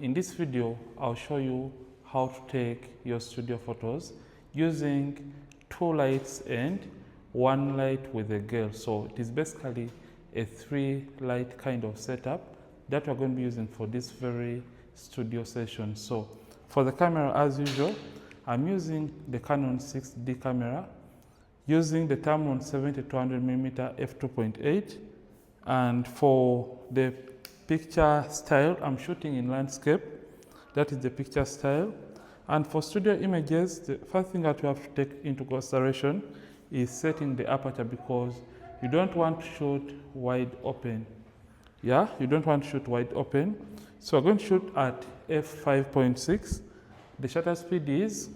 in this video I'll show you how to take your studio photos using 2 lights and 1 light with a girl. So it is basically a 3 light kind of setup that we're going to be using for this very studio session. So for the camera, as usual, I'm using the Canon 6D camera using the Tamron 70-200mm f2.8, and for the picture style I'm shooting in landscape. That is the picture style. And for studio images, the first thing that you have to take into consideration is setting the aperture, because you don't want to shoot wide open. Yeah, you don't want to shoot wide open. So I'm going to shoot at f5.6. The shutter speed is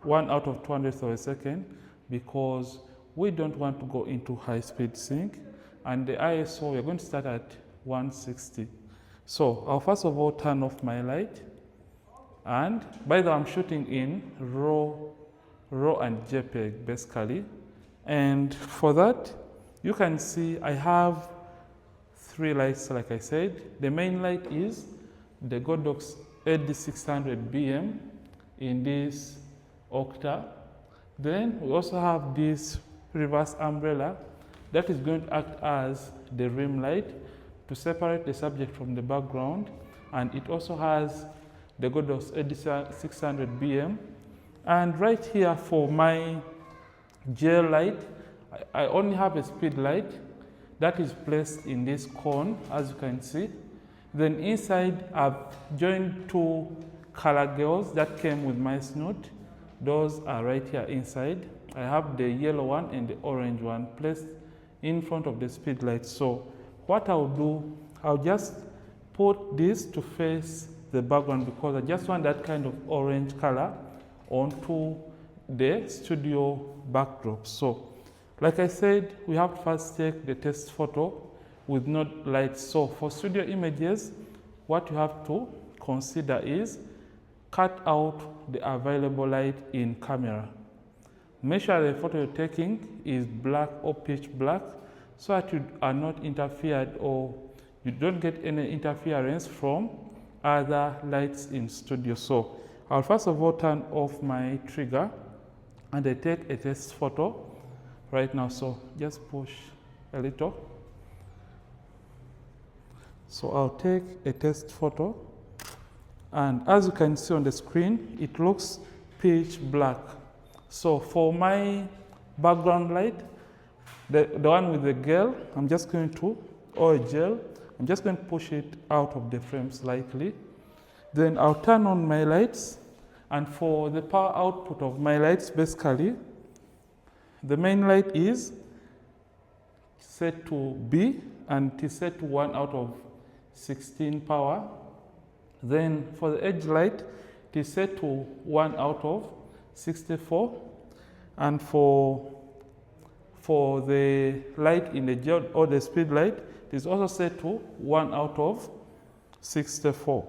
1/200th of a second, because we don't want to go into high speed sync. And the ISO, we're going to start at 160. So I'll first of all turn off my light. And by the way, I'm shooting in RAW and JPEG basically. And for that, you can see I have 3 lights, like I said. The main light is the Godox AD600BM in this octa. Then we also have this reverse umbrella that is going to act as the rim light to separate the subject from the background. And it also has the Godox AD600BM. And right here for my gel light, I only have a speed light that is placed in this cone, as you can see. Then inside I've joined 2 color gels that came with my snoot. Those are right here inside. I have the yellow one and the orange one placed in front of the speed light. So what I'll do, I'll just put this to face the background, because I just want that kind of orange color onto the studio backdrop. So like I said, we have to first take the test photo with no lights. So for studio images, what you have to consider is cut out the available light in camera. Make sure the photo you're taking is black or pitch black, so that you are not interfered, or you don't get any interference from other lights in studio. So I'll first of all turn off my trigger and I take a test photo right now. So just push a little. So I'll take a test photo, and as you can see on the screen, it looks pitch black. So for my background light, the one with the gel, I'm just going to, or a gel, I'm just going to push it out of the frame slightly. Then I'll turn on my lights, and for the power output of my lights, basically, the main light is set to B, and it is set to 1/16 power. Then for the edge light, it is set to 1/64. And for the light in the gel, or the speed light, it is also set to 1/64.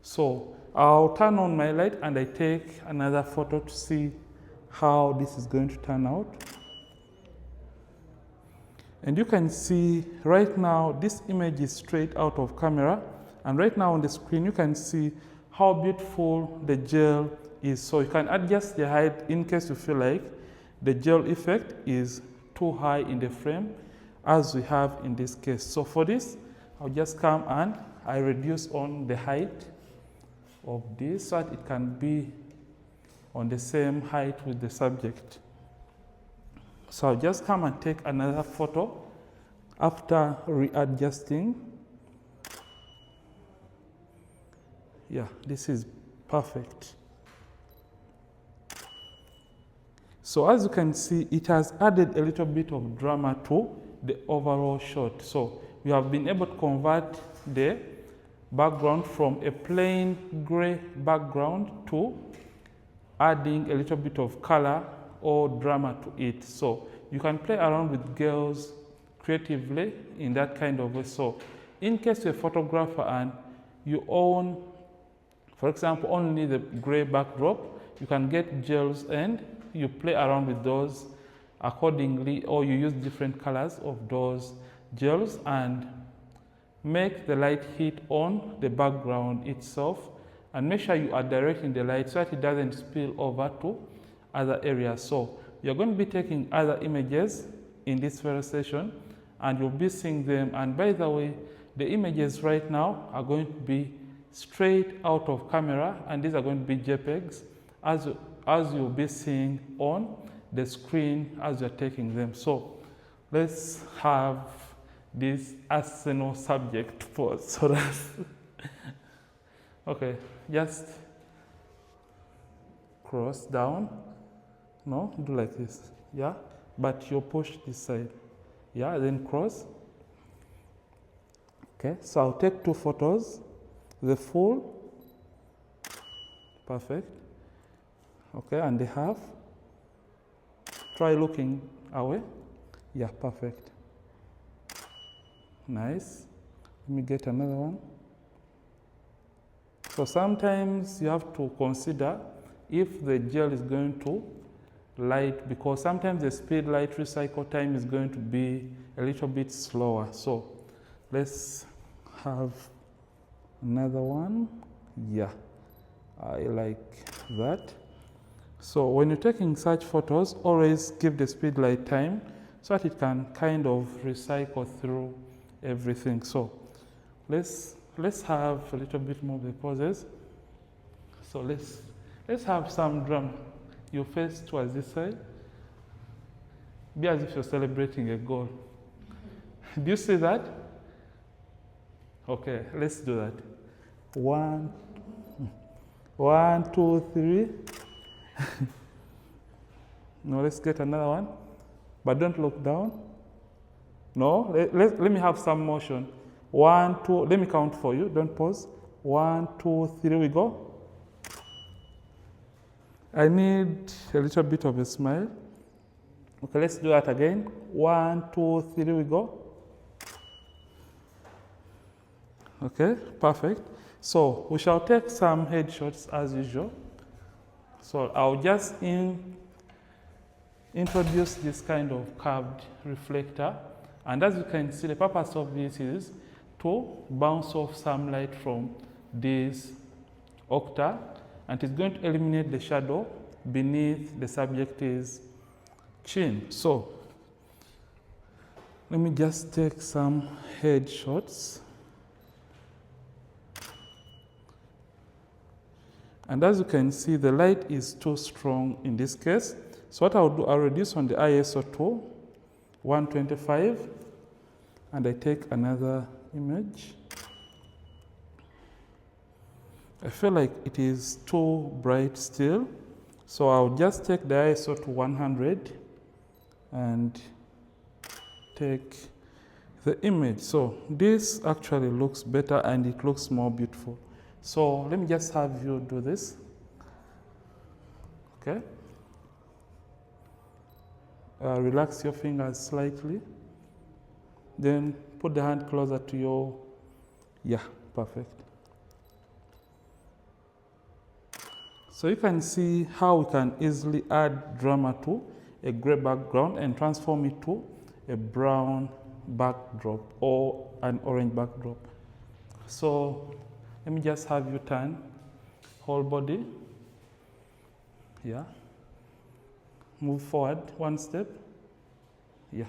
So I'll turn on my light and I take another photo to see how this is going to turn out. And you can see right now this image is straight out of camera, and right now on the screen you can see how beautiful the gel is. So you can adjust the height in case you feel like the gel effect is too high in the frame, as we have in this case. So for this, I'll just come and I reduce on the height of this so that it can be on the same height with the subject. So I'll just come and take another photo after readjusting. Yeah, this is perfect. So as you can see, it has added a little bit of drama to the overall shot. So we have been able to convert the background from a plain gray background to adding a little bit of color or drama to it. So you can play around with girls creatively in that kind of way. So in case you're a photographer and you own, for example, only the gray backdrop, you can get gels and you play around with those accordingly, or you use different colors of those gels and make the light hit on the background itself, and make sure you are directing the light so that it doesn't spill over to other areas. So you're going to be taking other images in this very session, and you'll be seeing them. And by the way, the images right now are going to be straight out of camera, and these are going to be JPEGs as you'll be seeing on the screen as you're taking them. So let's have this arsenal subject pause. So that's okay, just cross down. No, do like this. Yeah, but you push this side. Yeah, then cross. Okay, so I'll take 2 photos. The full, perfect. Okay, and the half. Try looking away. Yeah, perfect. Nice. Let me get another one. So sometimes you have to consider if the gel is going to light, because sometimes the speed light recycle time is going to be a little bit slower. So let's have another one. Yeah, I like that. So when you're taking such photos, always give the speed light time so that it can kind of recycle through everything. So let's have a little bit more of the poses. So let's have some drum. You face towards this side. Be as if you're celebrating a goal. Do you see that? Okay, let's do that. 1, 2, 3. No, let's get another one. But don't look down. No, let me have some motion. 1, 2, let me count for you. Don't pause. 1, 2, 3, we go. I need a little bit of a smile. Okay, let's do that again. 1, 2, 3, we go. Okay, perfect. So we shall take some headshots as usual. So I'll just introduce this kind of curved reflector. And as you can see, the purpose of this is to bounce off some light from this octa, and it's going to eliminate the shadow beneath the subject's chin. So let me just take some headshots. And as you can see, the light is too strong in this case. So what I'll do, I'll reduce on the ISO to 125, and I take another image. I feel like it is too bright still, so I'll just take the ISO to 100 and take the image. So this actually looks better and it looks more beautiful. So let me just have you do this. Okay. Relax your fingers slightly. Then put the hand closer to your, yeah, perfect. So you can see how we can easily add drama to a gray background and transform it to a brown backdrop or an orange backdrop. So let me just have you turn whole body. Yeah. Move forward 1 step. Yeah.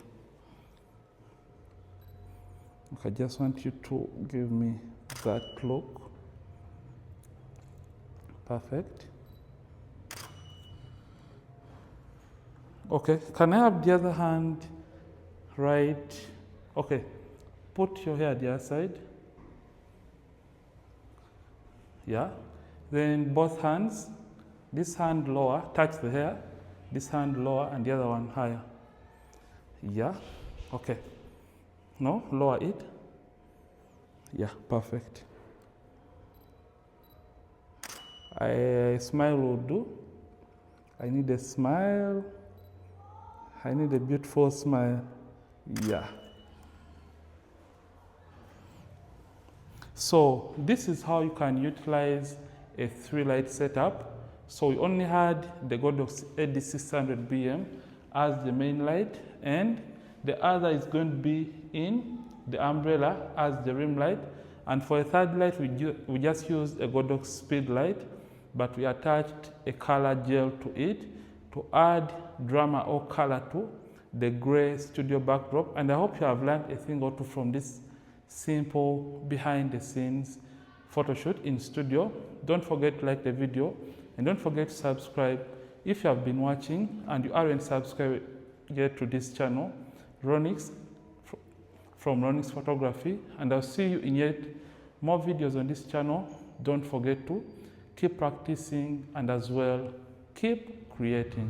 Okay, I just want you to give me that look. Perfect. Okay, can I have the other hand right? Okay, put your hair the other side. Yeah. Then both hands, this hand lower, touch the hair, this hand lower and the other one higher. Yeah. Okay. No, lower it. Yeah, perfect. A smile will do. I need a smile. I need a beautiful smile. Yeah. So this is how you can utilize a 3-light setup. So we only had the Godox AD600 BM as the main light, and the other is going to be in the umbrella as the rim light. And for a third light, we just used a Godox speed light, but we attached a color gel to it to add drama or color to the gray studio backdrop. And I hope you have learned a thing or two from this simple behind the scenes photo shoot in studio. Don't forget to like the video and don't forget to subscribe if you have been watching and you aren't subscribed yet to this channel, Ronix, from Ronix Photography, and I'll see you in yet more videos on this channel. Don't forget to keep practicing and as well keep creating.